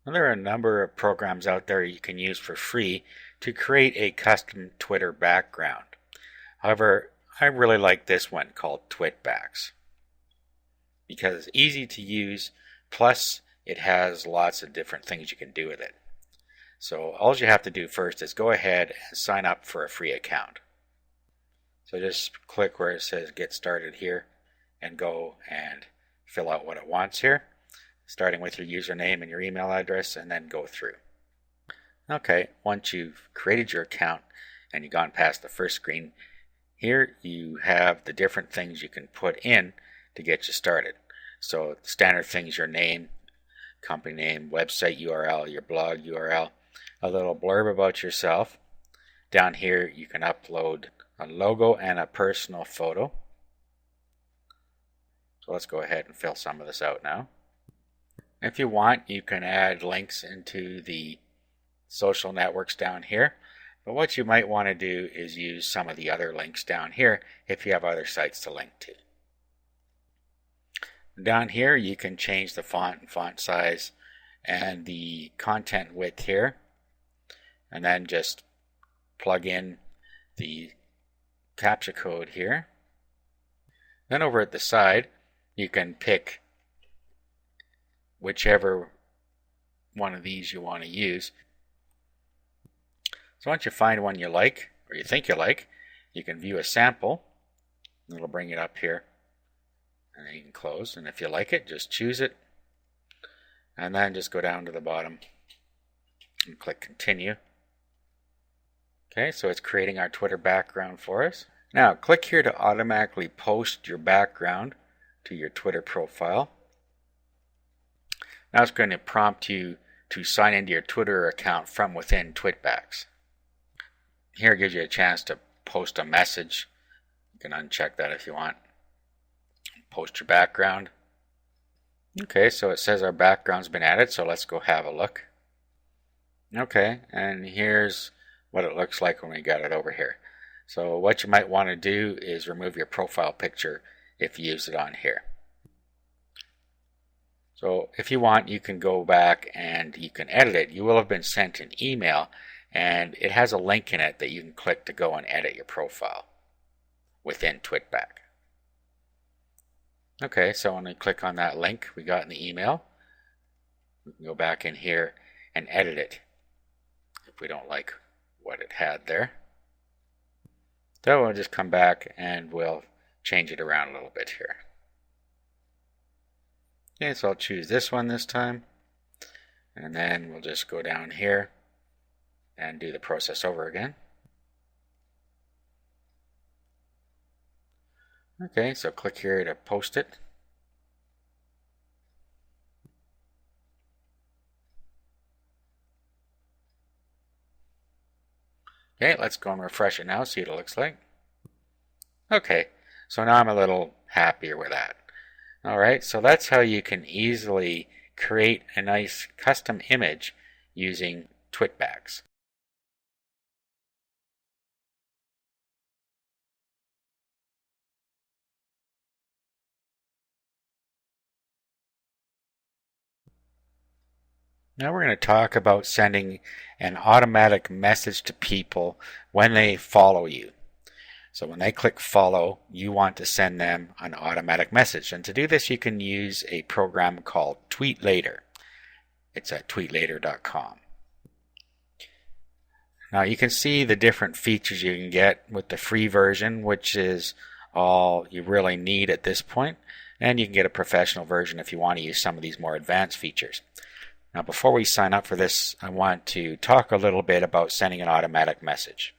Well, there are a number of programs out there you can use for free to create a custom Twitter background. However, I really like this one called Twitbacks because it's easy to use, plus it has lots of different things you can do with it. So all you have to do first is go ahead and sign up for a free account. So just click where it says get started here and go and fill out what it wants here, starting with your username and your email address, and then go through. Okay, once you've created your account and you've gone past the first screen, here you have the different things you can put in to get you started. So standard things, your name, company name, website URL, your blog URL, a little blurb about yourself. Down here you can upload a logo and a personal photo. So let's go ahead and fill some of this out now. If you want, you can add links into the social networks down here. But what you might want to do is use some of the other links down here if you have other sites to link to. Down here you can change the font and font size and the content width here, and then just plug in the CAPTCHA code here. Then over at the side you can pick whichever one of these you want to use. So once you find one you like, or you think you like, you can view a sample. It'll bring it up here. And then you can close. And if you like it, just choose it. And then just go down to the bottom and click continue. Okay, so it's creating our Twitter background for us. Now click here to automatically post your background to your Twitter profile. Now it's going to prompt you to sign into your Twitter account from within Twitbacks. Here it gives you a chance to post a message. You can uncheck that if you want. Post your background. Okay, so it says our background's been added, so let's go have a look. Okay, and here's what it looks like when we got it over here. So what you might want to do is remove your profile picture if you use it on here. So if you want, you can go back and you can edit it. You will have been sent an email and it has a link in it that you can click to go and edit your profile within Twitback. Okay, so when I click on that link we got in the email, we can go back in here and edit it if we don't like what it had there. So we'll just come back and we'll change it around a little bit here. Okay, so I'll choose this one this time, and then we'll just go down here and do the process over again. Okay, so click here to post it. Okay, let's go and refresh it now, see what it looks like. Okay, so now I'm a little happier with that. Alright, so that's how you can easily create a nice custom image using Twitbacks. Now we're going to talk about sending an automatic message to people when they follow you. So when they click follow, you want to send them an automatic message. And to do this, you can use a program called TweetLater. It's at tweetlater.com. Now you can see the different features you can get with the free version, which is all you really need at this point. And you can get a professional version if you want to use some of these more advanced features. Now before we sign up for this, I want to talk a little bit about sending an automatic message.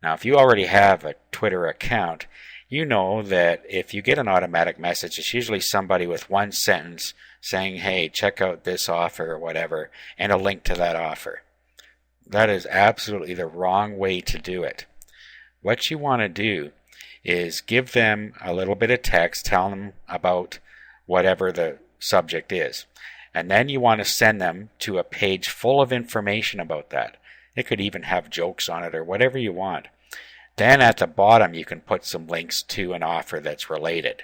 Now if you already have a Twitter account, you know that if you get an automatic message, it's usually somebody with one sentence saying, hey, check out this offer or whatever, and a link to that offer. That is absolutely the wrong way to do it. What you want to do is give them a little bit of text, tell them about whatever the subject is. And then you want to send them to a page full of information about that. It could even have jokes on it or whatever you want. Then at the bottom you can put some links to an offer that's related.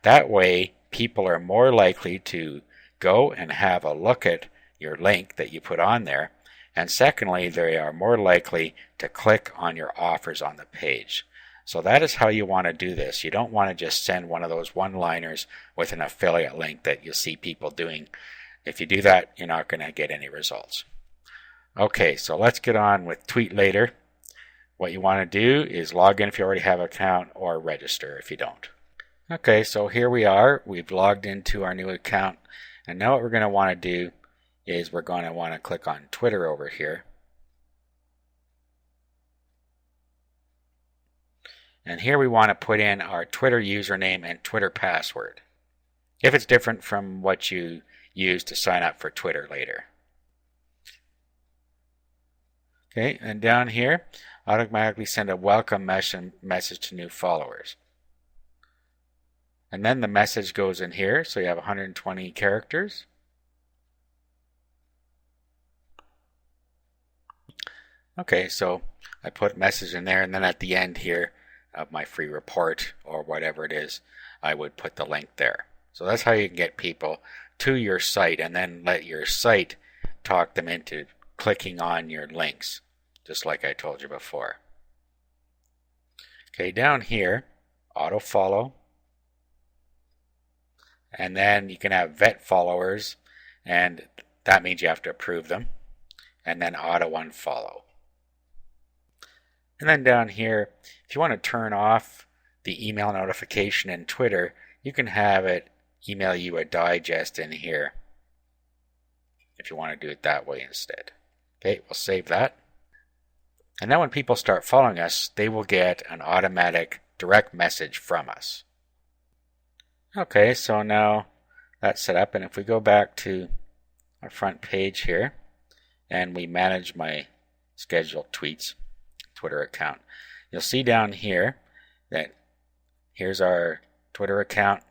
That way people are more likely to go and have a look at your link that you put on there. And secondly, they are more likely to click on your offers on the page. So that is how you want to do this. You don't want to just send one of those one-liners with an affiliate link that you see people doing. If you do that, you're not going to get any results. Okay, so let's get on with TweetLater. What you want to do is log in if you already have an account, or register if you don't. Okay, so here we are. We've logged into our new account. And now what we're going to want to do is we're going to want to click on Twitter over here. And here we want to put in our Twitter username and Twitter password, if it's different from what you use to sign up for TweetLater. Okay, and down here, automatically send a welcome message to new followers. And then the message goes in here, so you have 120 characters. Okay, so I put message in there, and then at the end here of my free report or whatever it is, I would put the link there. So that's how you can get people to your site, and then let your site talk them into clicking on your links, just like I told you before. Okay, down here, auto follow, and then you can have vet followers, and that means you have to approve them, and then auto unfollow. And then down here, if you want to turn off the email notification in Twitter, you can have it email you a digest in here if you want to do it that way instead. Okay, we'll save that. And now when people start following us, they will get an automatic direct message from us. Okay, so now that's set up, and if we go back to our front page here and we manage my scheduled tweets Twitter account, you'll see down here that here's our Twitter account,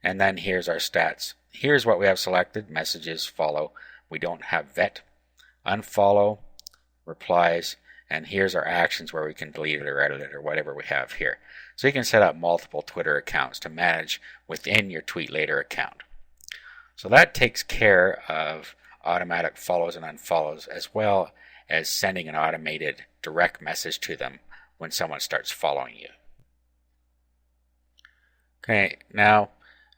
and then here's our stats. Here's what we have selected: messages, follow. We don't have vet, unfollow, replies, and here's our actions where we can delete it or edit it or whatever we have here. So you can set up multiple Twitter accounts to manage within your TweetLater account. So that takes care of automatic follows and unfollows, as well as sending an automated direct message to them when someone starts following you. Okay, now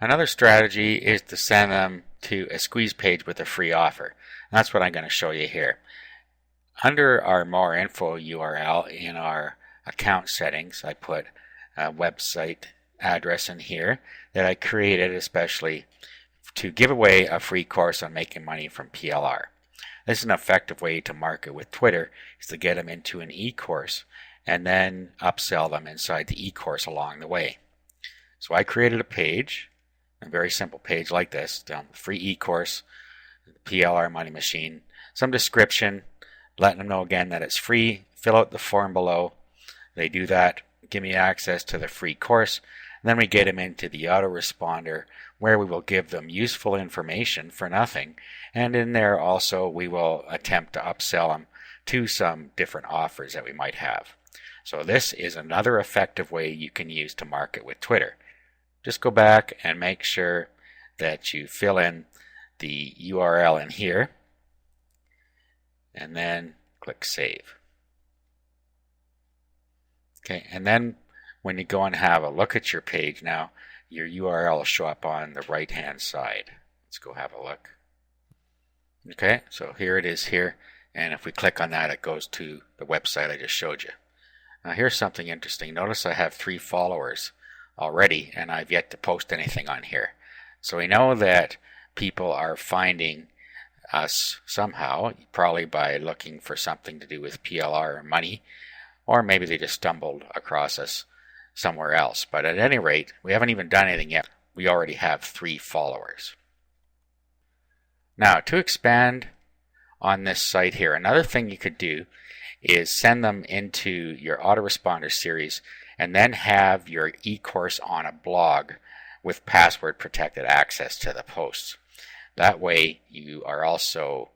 another strategy is to send them to a squeeze page with a free offer. And that's what I'm going to show you here. Under our more info URL in our account settings, I put a website address in here that I created especially to give away a free course on making money from PLR. This is an effective way to market with Twitter, is to get them into an e-course and then upsell them inside the e-course along the way. So I created a page, a very simple page like this, down the free e-course, PLR Money Machine, some description, letting them know again that it's free, fill out the form below. They do that, give me access to the free course, and then we get them into the autoresponder where we will give them useful information for nothing, and in there also we will attempt to upsell them to some different offers that we might have. So this is another effective way you can use to market with Twitter. Just go back and make sure that you fill in the URL in here, and then click Save. Okay, and then when you go and have a look at your page now, your URL will show up on the right hand side. Let's go have a look. Okay, so here it is here, and if we click on that, it goes to the website I just showed you. Now here's something interesting. Notice I have 3 followers already, and I've yet to post anything on here. So we know that people are finding us somehow, probably by looking for something to do with PLR or money, or maybe they just stumbled across us somewhere else. But at any rate, we haven't even done anything yet. We already have 3 followers. Now, to expand on this site here, another thing you could do is send them into your autoresponder series and then have your e-course on a blog with password protected access to the posts. That way you are also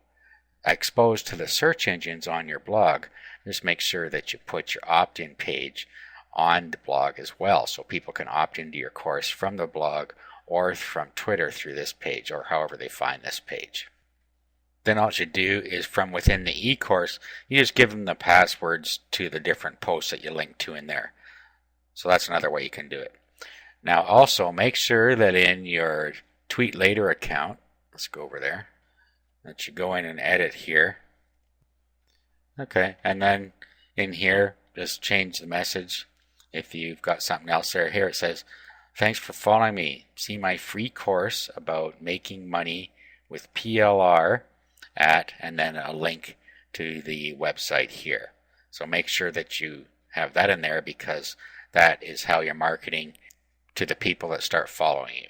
exposed to the search engines on your blog. Just make sure that you put your opt-in page on the blog as well, so people can opt into your course from the blog or from Twitter through this page, or however they find this page. Then all you do is from within the e-course, you just give them the passwords to the different posts that you link to in there. So that's another way you can do it. Now also make sure that in your TweetLater account, let's go over there, that you go in and edit here. Okay, and then in here, just change the message. If you've got something else there, here it says, thanks for following me. See my free course about making money with PLR at, and then a link to the website here. So make sure that you have that in there because that is how you're marketing to the people that start following you.